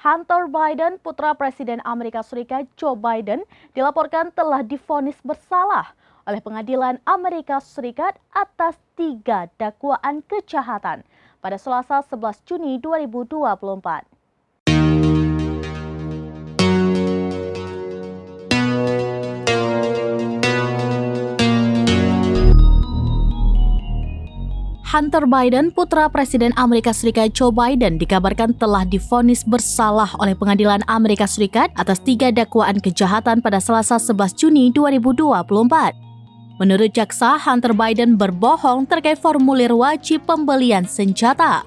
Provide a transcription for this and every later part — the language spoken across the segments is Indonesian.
Hunter Biden, putra Presiden Amerika Serikat Joe Biden, dilaporkan telah divonis bersalah oleh Pengadilan Amerika Serikat atas 3 dakwaan kejahatan pada Selasa 11 Juni 2024. Hunter Biden, putra Presiden Amerika Serikat Joe Biden, dikabarkan telah divonis bersalah oleh Pengadilan Amerika Serikat atas 3 dakwaan kejahatan pada Selasa 11 Juni 2024. Menurut jaksa, Hunter Biden berbohong terkait formulir wajib pembelian senjata.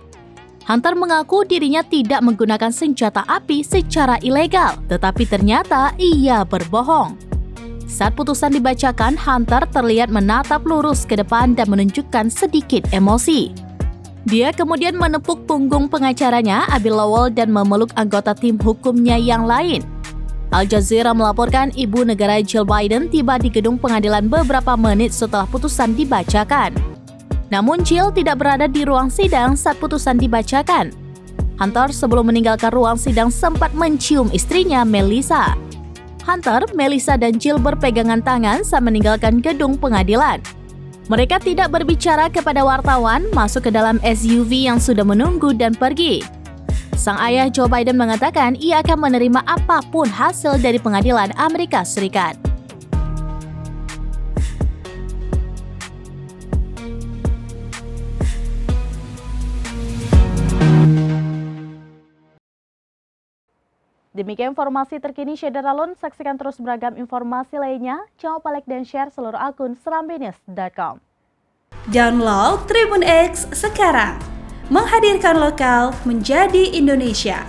Hunter mengaku dirinya tidak menggunakan senjata api secara ilegal, tetapi ternyata ia berbohong. Saat putusan dibacakan, Hunter terlihat menatap lurus ke depan dan menunjukkan sedikit emosi. Dia kemudian menepuk punggung pengacaranya, Abby Lowell, dan memeluk anggota tim hukumnya yang lain. Al Jazeera melaporkan ibu negara Jill Biden tiba di gedung pengadilan beberapa menit setelah putusan dibacakan. Namun Jill tidak berada di ruang sidang saat putusan dibacakan. Hunter sebelum meninggalkan ruang sidang sempat mencium istrinya, Melissa. Hunter, Melissa, dan Jill berpegangan tangan saat meninggalkan gedung pengadilan. Mereka tidak berbicara kepada wartawan, masuk ke dalam SUV yang sudah menunggu dan pergi. Sang ayah Joe Biden mengatakan ia akan menerima apapun hasil dari Pengadilan Amerika Serikat. Demikian informasi terkini Syedar Alun. Saksikan terus beragam informasi lainnya. Jangan lupa like dan share seluruh akun serambinews.com. Download Tribun X sekarang. Menghadirkan lokal menjadi Indonesia.